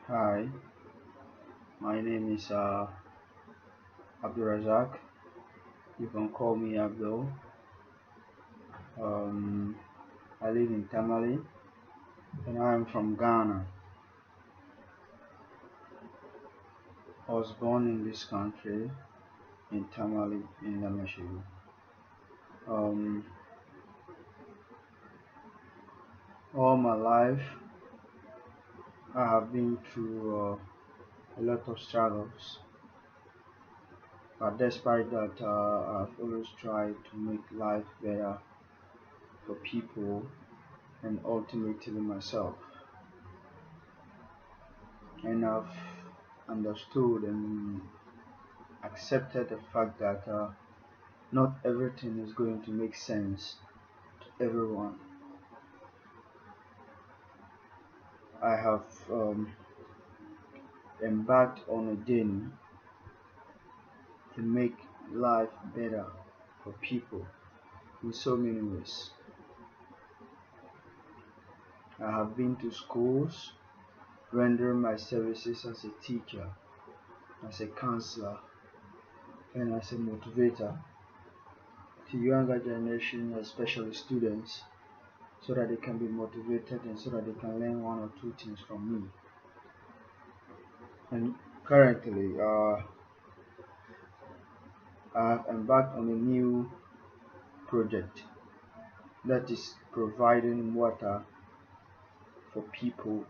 Hi, my name is Abdul-Razak. You can call me Abdul. Um, I live in Tamale and I am from Ghana. I was born in this country in Tamale in Lamashegu. Um, all my life I have been through a lot of struggles, but despite that, I've always tried to make life better for people and ultimately myself. And I've understood and accepted the fact that not everything is going to make sense to everyone. I have embarked on a journey to make life better for people in so many ways. I have been to schools, rendering my services as a teacher, as a counselor, and as a motivator to younger generation, especially students, so that they can be motivated and so that they can learn one or two things from me. And currently, I have embarked on a new project that is providing water for people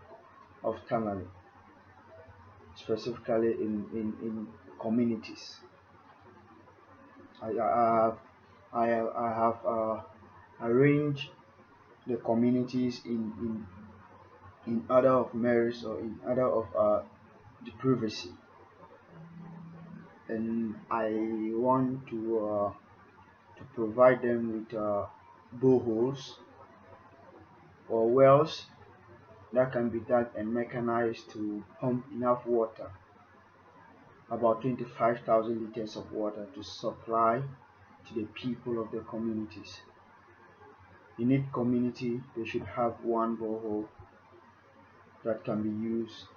of Tamale, specifically in communities. I have I have arranged the communities in order of merits or in order of the privacy, and I want to provide them with boreholes or wells that can be dug and mechanized to pump enough water, about 25,000 liters of water to supply to the people of the communities. In each community, they should have one borehole that can be used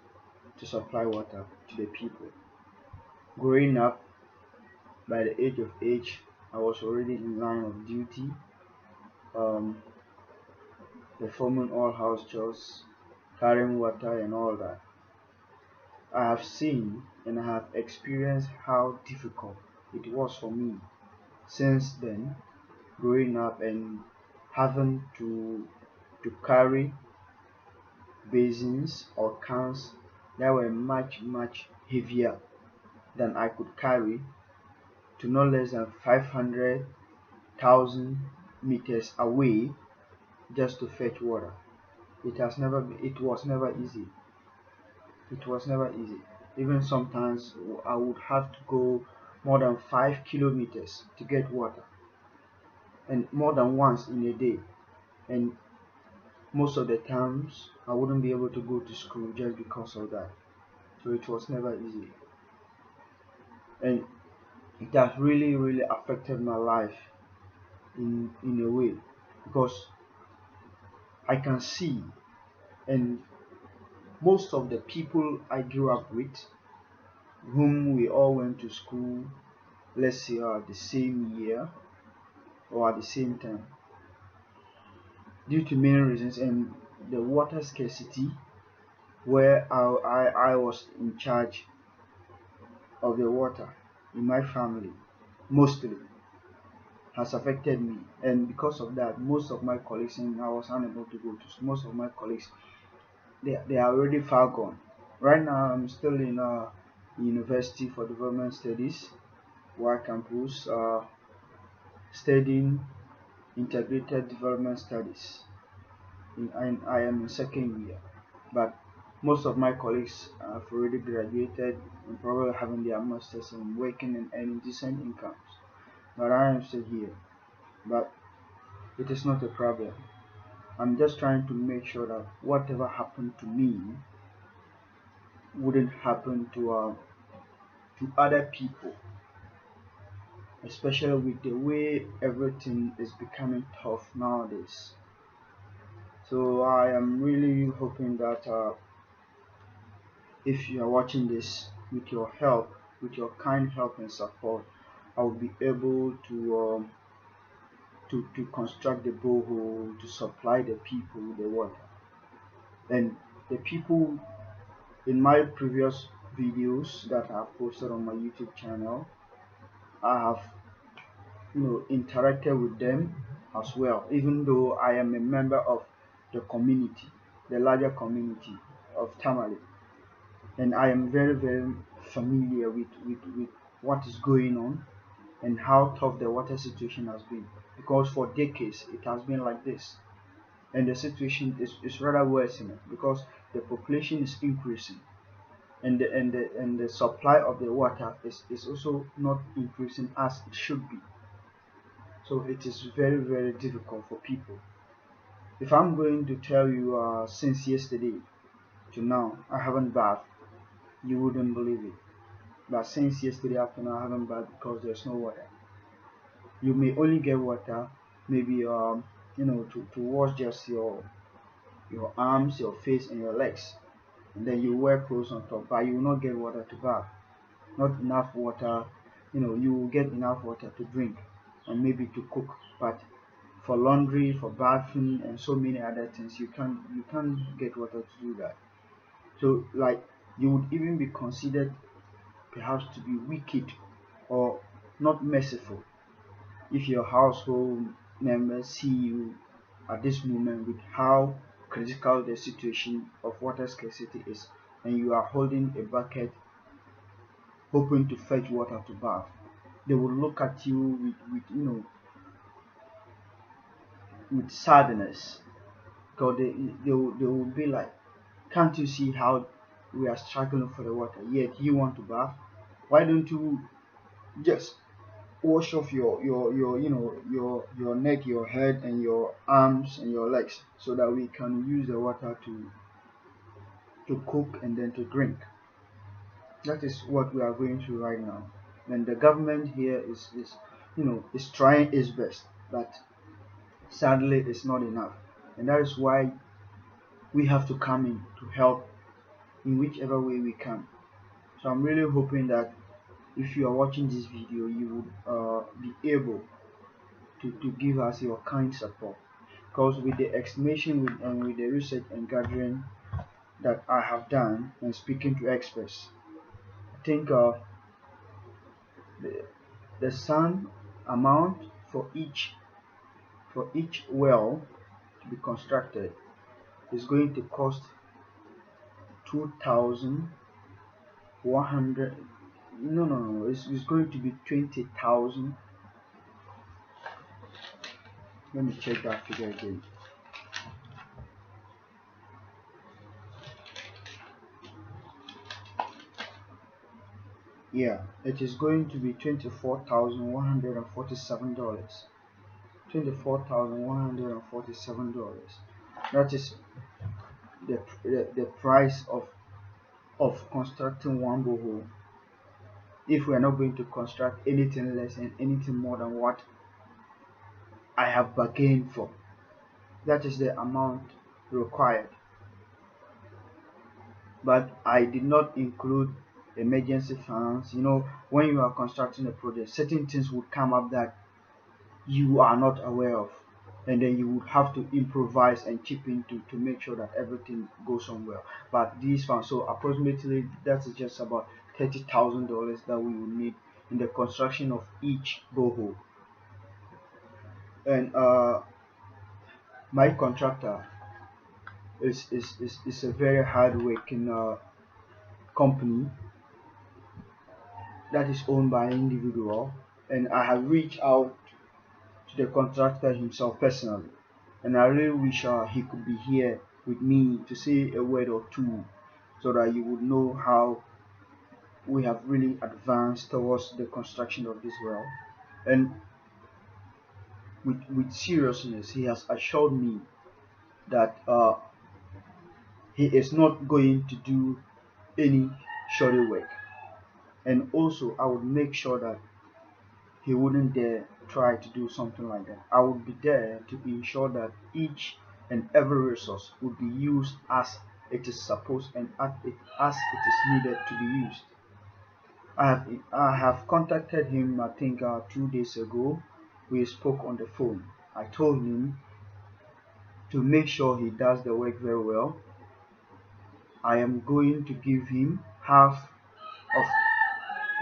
to supply water to the people. Growing up, by the age of age, I was already in line of duty, um, performing all house chores, carrying water, and all that. I have seen and I have experienced how difficult it was for me since then, growing up and having to carry basins or cans that were much heavier than I could carry to no less than 500,000 meters away just to fetch water. It was never easy. It was never easy. Even sometimes I would have to go more than 5 kilometers to get water, and more than once in a day. And most of the times I wouldn't be able to go to school just because of that. So it was never easy. And it has really affected my life in a way, because I can see, and most of the people I grew up with, whom we all went to school, let's say the same year or at the same time, due to many reasons and the water scarcity, where I was in charge of the water in my family, mostly has affected me. And because of that, most of my colleagues, and I was unable to go to most of my colleagues, they are already far gone. Right now I'm still in university for development studies, Y campus, studying integrated development studies. I am in second year, but most of my colleagues have already graduated and probably having their masters and working and earning decent incomes. But I am still here. But it is not a problem. I'm just trying to make sure that whatever happened to me wouldn't happen to other people, especially with the way everything is becoming tough nowadays. So I am really hoping that if you are watching this, with your help, with your kind help and support, I will be able to construct the borehole to supply the people with the water. And the people in my previous videos that I've posted on my YouTube channel, I have interacted with them as well, even though I am a member of the community, the larger community of Tamale, and I am very very familiar with what is going on and how tough the water situation has been, because for decades it has been like this, and the situation is rather worsening because the population is increasing, and the supply of the water is also not increasing as it should be. So it is very very difficult for people. If I'm going to tell you since yesterday to now I haven't bathed, you wouldn't believe it. But since yesterday afternoon I haven't bathed because there's no water. You may only get water maybe to wash just your arms, your face and your legs, and then you wear clothes on top, but you will not get water to bath. Not enough water. You will get enough water to drink and maybe to cook, but for laundry, for bathing and so many other things, you can't get water to do that. So like, you would even be considered perhaps to be wicked or not merciful if your household members see you at this moment with how critical the situation of water scarcity is, and you are holding a bucket hoping to fetch water to bath. They will look at you with sadness, because they will be like, can't you see how we are struggling for the water, yet you want to bath? Why don't you just wash off your neck, your head and your arms and your legs, so that we can use the water to cook and then to drink? That is what we are going through right now, and the government here is trying its best, but sadly it's not enough, and that is why we have to come in to help in whichever way we can. So I'm really hoping that if you are watching this video, you would be able to give us your kind support, because with the estimation and with the research and gathering that I have done and speaking to experts, I think the, the sum amount for each well to be constructed is going to cost 2,100. No, it's going to be 20,000. Let me check that figure again. Yeah, it is going to be $24,147. $24,147. That is the price of constructing one borehole. If we are not going to construct anything less and anything more than what I have bargained for, that is the amount required. But I did not include emergency funds. When you are constructing a project, certain things would come up that you are not aware of, and then you would have to improvise and chip in to make sure that everything goes on well. But these funds, so approximately that is just about $30,000 that we will need in the construction of each borehole. And my contractor is a very hard working company that is owned by an individual, and I have reached out to the contractor himself personally, and I really wish he could be here with me to say a word or two, so that you would know how we have really advanced towards the construction of this well. And with seriousness, he has assured me that he is not going to do any shoddy work, and also I would make sure that he wouldn't dare try to do something like that. I would be there to ensure that each and every resource would be used as it is supposed and as it is needed to be used. I have contacted him, I think 2 days ago. We spoke on the phone. I told him to make sure he does the work very well. I am going to give him half of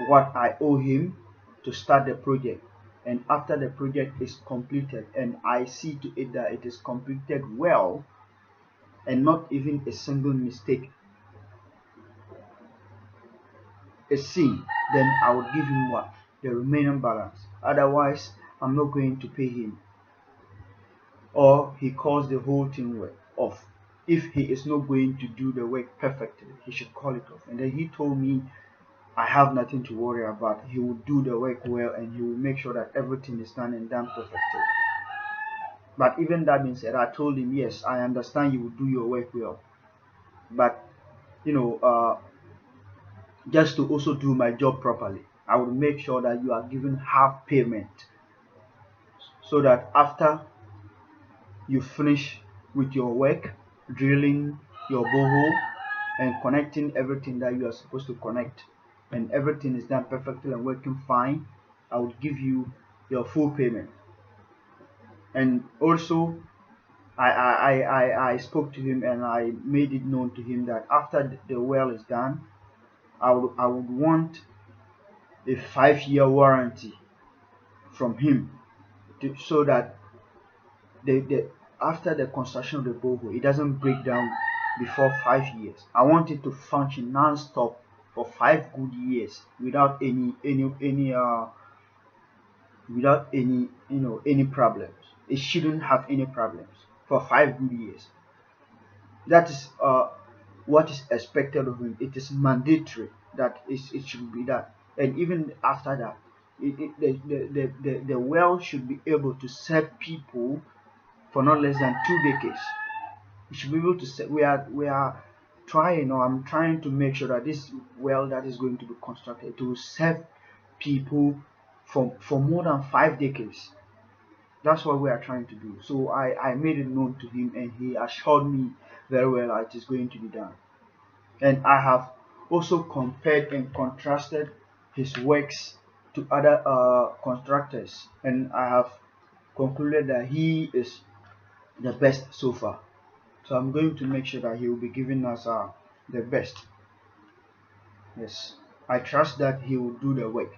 what I owe him to start the project. And after the project is completed, and I see to it that it is completed well and not even a single mistake is seen, then I will give him what? The remaining balance. Otherwise, I'm not going to pay him. Or he calls the whole thing off. If he is not going to do the work perfectly, he should call it off. And then he told me I have nothing to worry about. He will do the work well and he will make sure that everything is done and done perfectly. But even that being said, I told him, yes, I understand you will do your work well. But, you know, just to also do my job properly, I will make sure that you are given half payment so that after you finish with your work, drilling your borehole and connecting everything that you are supposed to connect, and everything is done perfectly and working fine, I would give you your full payment. And also, I spoke to him and I made it known to him that after the well is done, I would want a 5-year warranty from him so that the after the construction of the borehole, it doesn't break down before 5 years. I want it to function non-stop for 5 good years without any problems. It shouldn't have any problems for 5 good years. That is what is expected of him. It is mandatory that it should be that. And even after that, the well should be able to serve people for not less than 2 decades. We should be able to say we are trying, or I'm trying to make sure that this well that is going to be constructed to serve people for more than 5 decades. That's what we are trying to do. So I made it known to him and he assured me very well that it is going to be done. And I have also compared and contrasted his works to other constructors, and I have concluded that he is the best so far. So I'm going to make sure that he will be giving us the best. Yes, I trust that he will do the work.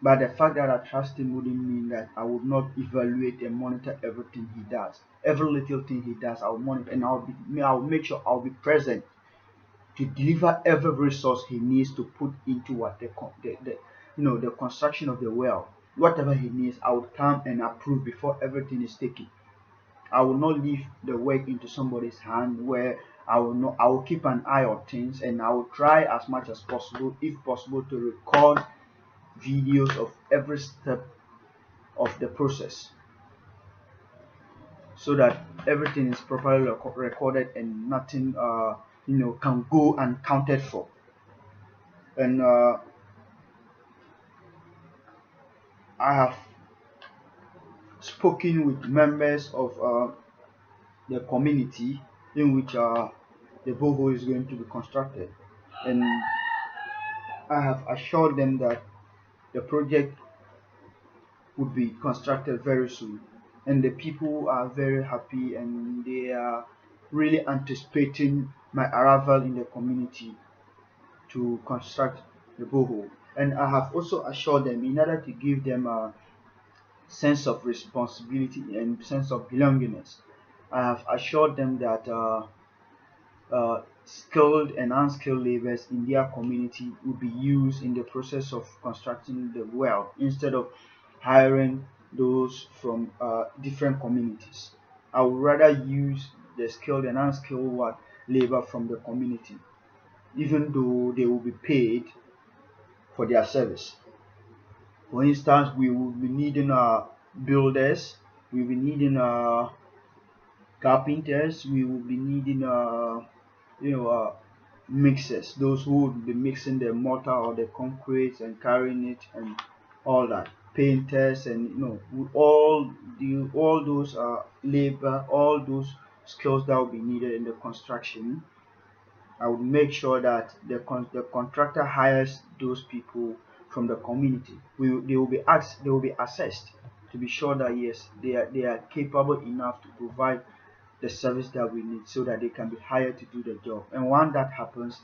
But the fact that I trust him wouldn't mean that I would not evaluate and monitor everything he does. Every little thing he does, I will monitor and I'll make sure I'll be present to deliver every resource he needs to put into what the construction of the well. Whatever he needs, I would come and approve before everything is taken. I will not leave the work into somebody's hand where I will keep an eye on things, and I will try as much as possible, if possible, to record videos of every step of the process so that everything is properly recorded and nothing can go uncounted for. And I have spoken with members of the community in which the borehole is going to be constructed, and I have assured them that the project would be constructed very soon, and the people are very happy and they are really anticipating my arrival in the community to construct the borehole. And I have also assured them, in order to give them a sense of responsibility and sense of belongingness, I have assured them that skilled and unskilled laborers in their community will be used in the process of constructing the well instead of hiring those from different communities. I would rather use the skilled and unskilled labor from the community, even though they will be paid for their service. For instance, we will be needing builders, we will be needing carpenters, we will be needing mixers, those who would be mixing the mortar or the concrete and carrying it and all that, painters, and all those labor, all those skills that will be needed in the construction, I would make sure that the contractor hires those people from the community. They will be asked, they will be assessed to be sure that yes, they are capable enough to provide the service that we need, so that they can be hired to do the job. And once that happens,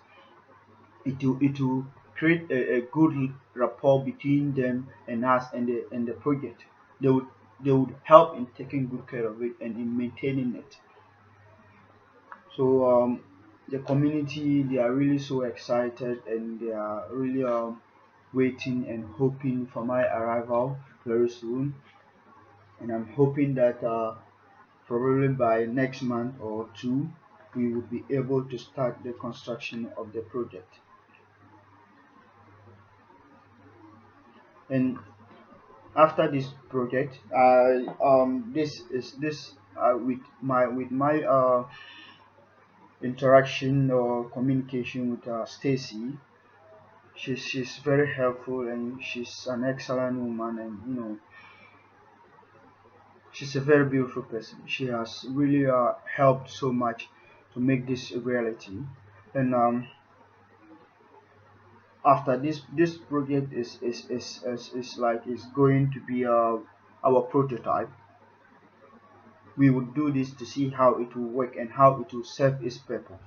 it will create a good rapport between them and us and the project. They would help in taking good care of it and in maintaining it. So the community, they are really so excited, and they are really waiting and hoping for my arrival very soon. And I'm hoping that probably by next month or two, we will be able to start the construction of the project. And after this project, this is this with my interaction or communication with Stacy. She's very helpful, and she's an excellent woman, and she's a very beautiful person. She has really helped so much to make this a reality. And after this project is like is going to be our prototype. We would do this to see how it will work and how it will serve its purpose,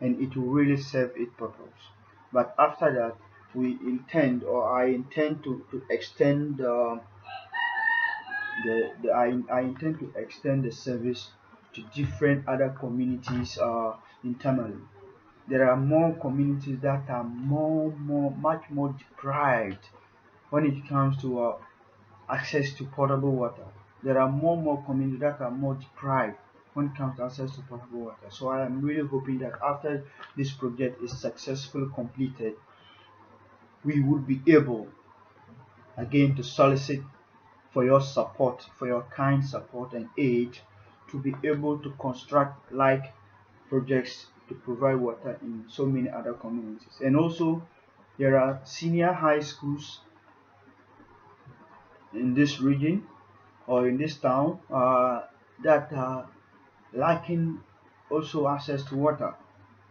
and it will really serve its purpose. But after that, we intend, or I intend to extend I intend to extend the service to different other communities in Tamale. There are more communities that are much more deprived when it comes to access to potable water. There are more communities that are more deprived when it comes to access to potable water. So I am really hoping that after this project is successfully completed, we would be able again to solicit for your support, for your kind support and aid, to be able to construct like projects to provide water in so many other communities. And also, there are senior high schools in this region or in this town that are lacking also access to water,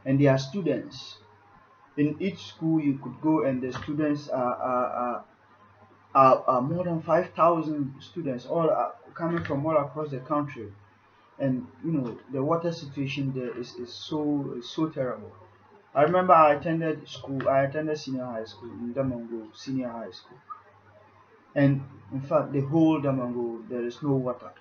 and they are students. In each school you could go, and the students are more than 5,000 students, all are coming from all across the country. And the water situation there is so terrible. I remember I attended senior high school in Damongo Senior High School, and in fact the whole Damongo, there is no water.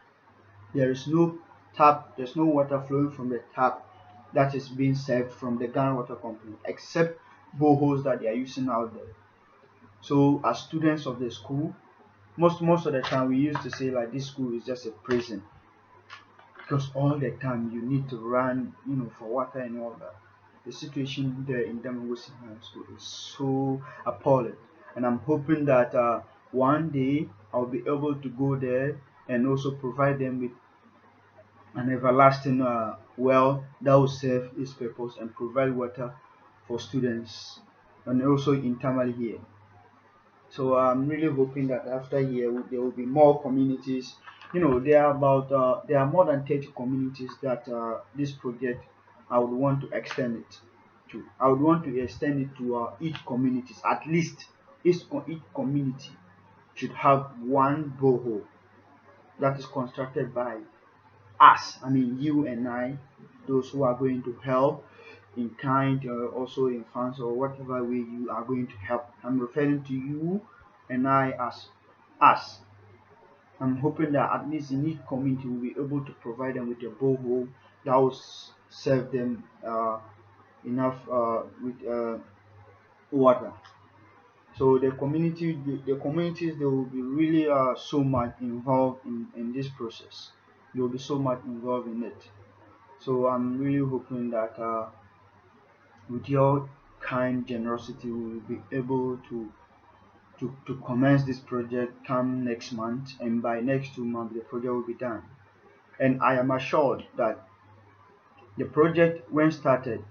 There is no tap. There's no water flowing from the tap that is being served from the Ghana Water Company, except boreholes that they are using out there. So as students of the school, most of the time we used to say like this school is just a prison, because all the time you need to run, for water and all that. The situation there in Damongo Senior High School is so appalling, and I'm hoping that one day I'll be able to go there and also provide them with an everlasting well that will serve its purpose and provide water for students, and also in Tamale here. So I'm really hoping that after here there will be more communities. There are more than 30 communities that this project I would want to extend it to. I would want to extend it to each communities. At least each community should have one borehole that is constructed by us. I mean you and I, those who are going to help in kind, also in funds or whatever way you are going to help. I'm referring to you and I as us. I'm hoping that at least in each community we'll be able to provide them with a borehole that will serve them enough with water. So the communities, they will be really so much involved in this process. They will be so much involved in it. So I'm really hoping that with your kind generosity, we will be able to commence this project come next month, and by next 2 months the project will be done. And I am assured that the project, when started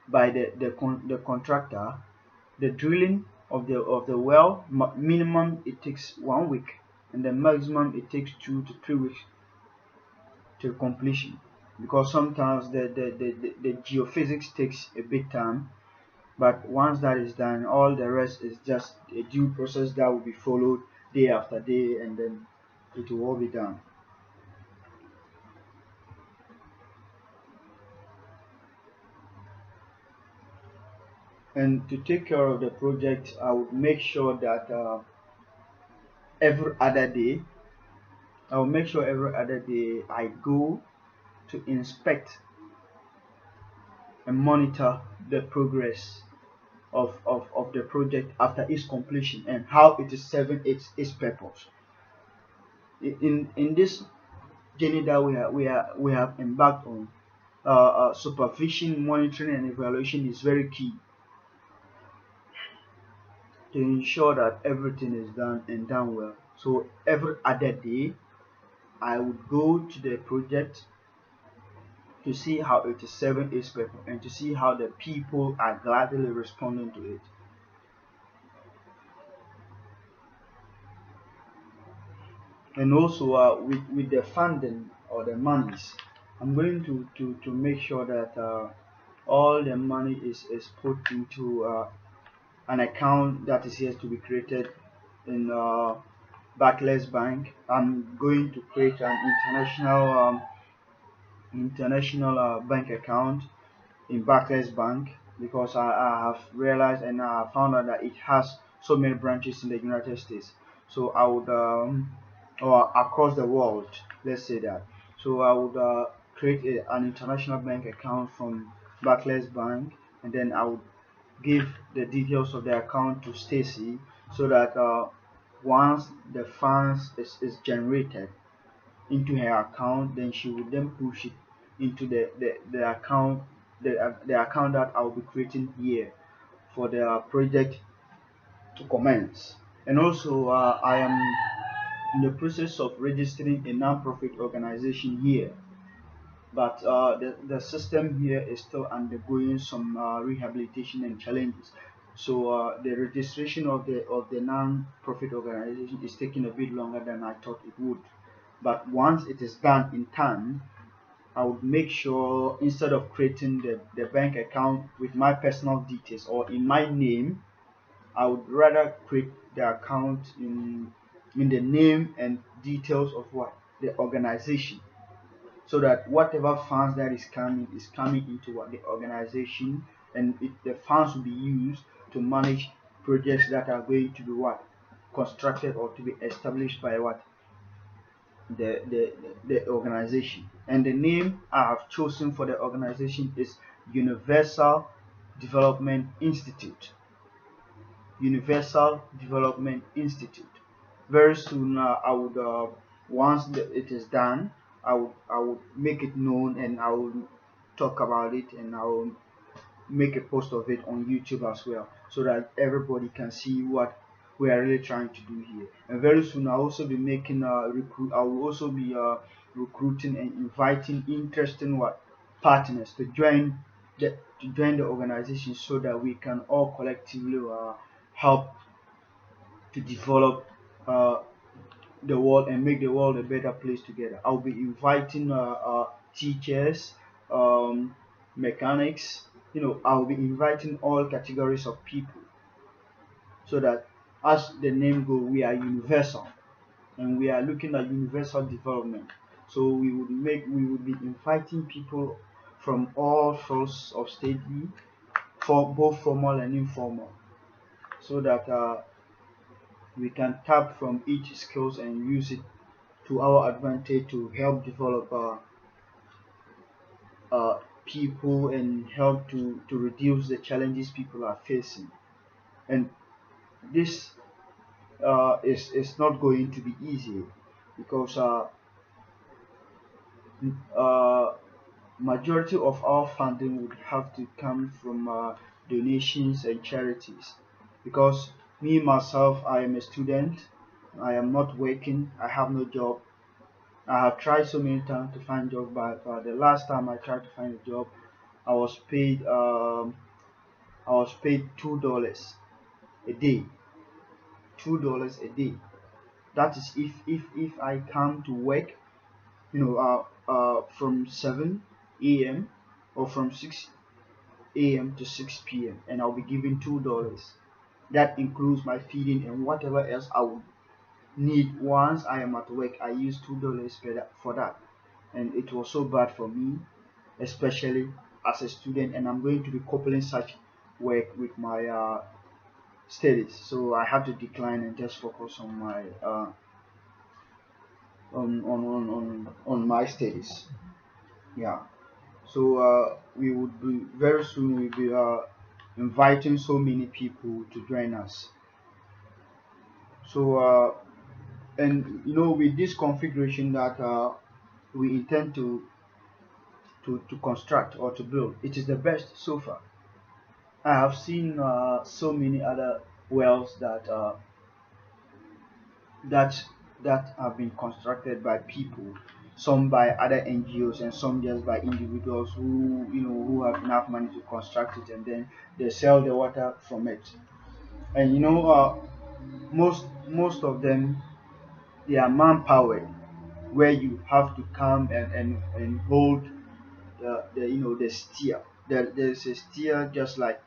by the contractor, the drilling of the well, minimum it takes 1 week, and the maximum it takes 2 to 3 weeks to completion. because sometimes the geophysics takes a big time. But once that is done, all the rest is just a due process that will be followed day after day, and then it will all be done. And to take care of the project, I would make sure that every other day, I will make sure every other day I go to inspect and monitor the progress of the project after its completion and how it is serving its purpose. In this journey that we have embarked on, supervision, monitoring, and evaluation is very key to ensure that everything is done and done well. So every other day, I would go to the project to see how it is serving its purpose and to see how the people are gladly responding to it. And also with the funding or the monies, I'm going to make sure that all the money is put into an account that is yet to be created in Barclays Bank. I'm going to create an international bank account in Barclays Bank because I have realized and I have found out that it has so many branches in the United States. So I would, or across the world, let's say that. So I would create an international bank account from Barclays Bank, and then I would give the details of the account to Stacy so that once the funds is generated into her account, then she would then push it into the account, the account that I'll be creating here for the project to commence. And also I am in the process of registering a non-profit organization here, but the system here is still undergoing some rehabilitation and challenges. So the registration of the non-profit organization is taking a bit longer than I thought it would. But once it is done in time, I would make sure instead of creating the bank account with my personal details or in my name, I would rather create the account in the name and details of what the organization, so that whatever funds that is coming into what the organization, and the funds will be used to manage projects that are going to be what constructed or to be established by what the organization. And the name I have chosen for the organization is Universal Development Institute. Universal Development Institute. Very soon, I would once it is done, I would make it known and I will talk about it and I will make a post of it on YouTube as well, so that everybody can see what we are really trying to do here. And very soon, I'll also be making recruit. I will also be recruiting and inviting interesting what partners to join the organization, so that we can all collectively help to develop uh, the world and make the world a better place together. I'll be inviting teachers, mechanics. I'll be inviting all categories of people, so that, as the name goes, we are universal and we are looking at universal development. So we would be inviting people from all sorts of study, for both formal and informal, so that we can tap from each skills and use it to our advantage to help develop people and help to reduce the challenges people are facing. And this is not going to be easy, because uh, majority of our funding would have to come from donations and charities, because me myself, I am a student, I am not working, I have no job. I have tried so many times to find job, but the last time I tried to find a job, I was paid $2 a day. $2 a day. That is if I come to work, from 7 a.m. or from 6 a.m. to 6 p.m., and I'll be given $2. That includes my feeding and whatever else I would need once I am at work. I use $2 for that, and it was so bad for me, especially as a student, and I'm going to be coupling such work with my studies. So I had to decline and just focus on my on my studies. Yeah. So we would be very soon. We'll be inviting so many people to join us. So and with this configuration that we intend to construct or to build, it is the best so far. I have seen so many other wells that that have been constructed by people, some by other NGOs and some just by individuals who have enough money to construct it, and then they sell the water from it. And most of them, they are manpowered, where you have to come and hold the steer. There's a steer just like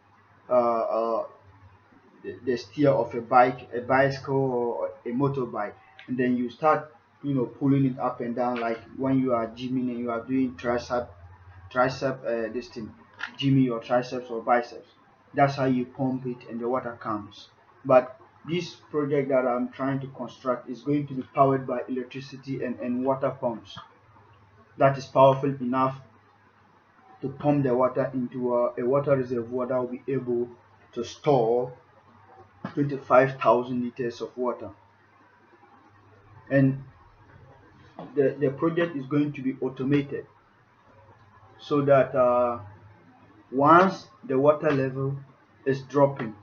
uh, the steer of a bicycle or a motorbike, and then you start pulling it up and down, like when you are gymming and you are doing tricep this thing, gymming your triceps or biceps. That's how you pump it and the water comes. But this project that I'm trying to construct is going to be powered by electricity and water pumps that is powerful enough to pump the water into a water reservoir that will be able to store 25,000 liters of water. And the project is going to be automated, so that once the water level is dropping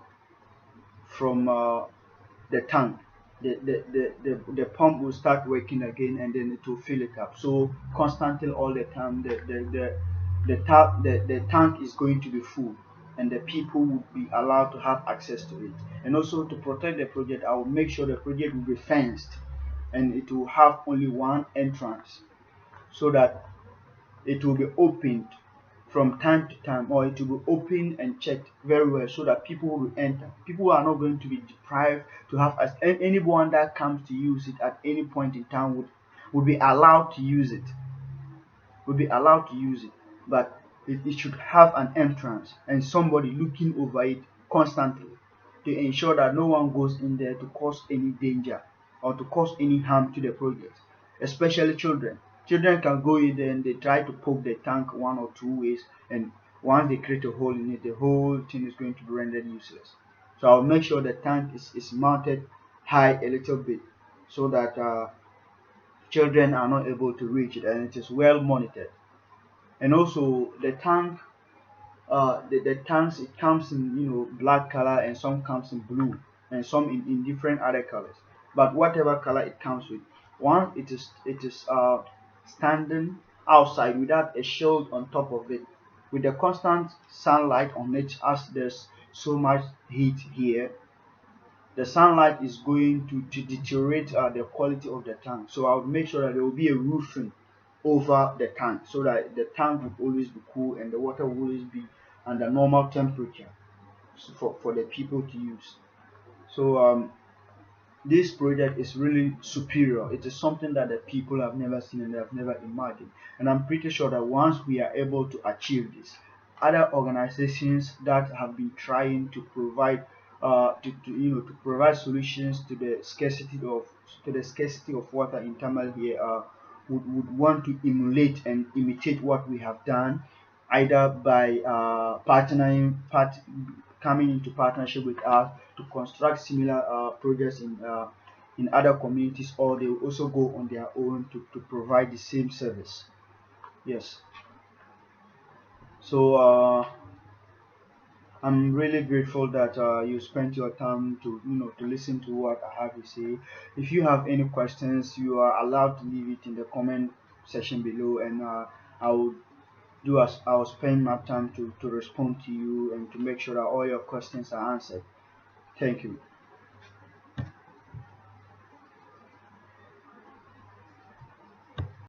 from the tank, the pump will start working again, and then it will fill it up. So constantly, all the time, the tank is going to be full, and the people will be allowed to have access to it. And also, to protect the project, I will make sure the project will be fenced, and it will have only one entrance, so that it will be opened from time to time, or it will be opened and checked very well, so that people will enter. People are not going to be deprived to have, as anyone that comes to use it at any point in time would be allowed to use it, but it should have an entrance and somebody looking over it constantly, to ensure that no one goes in there to cause any danger or to cause any harm to the project, especially children. Children can go in there and they try to poke the tank one or two ways, and once they create a hole in it, the whole thing is going to be rendered useless. So I'll make sure the tank is mounted high a little bit, so that children are not able to reach it, and it is well monitored. And also the tank, the tanks, it comes in black color, and some comes in blue, and some in different other colors. But whatever color it comes with, once it is standing outside without a shield on top of it, with the constant sunlight on it, as there's so much heat here, the sunlight is going to deteriorate the quality of the tank. So I would make sure that there will be a roofing over the tank, so that the tank will always be cool and the water will always be under normal temperature, for the people to use. So this project is really superior. It is something that the people have never seen and they have never imagined. And I'm pretty sure that once we are able to achieve this, other organizations that have been trying to provide to provide solutions to the scarcity of water in Tamale here, would want to emulate and imitate what we have done, either by coming into partnership with us to construct similar projects in other communities, or they will also go on their own to provide the same service. Yes. So I'm really grateful that you spent your time to listen to what I have to say. If you have any questions, you are allowed to leave it in the comment section below, and I will I'll spend my time to respond to you and to make sure that all your questions are answered. Thank you.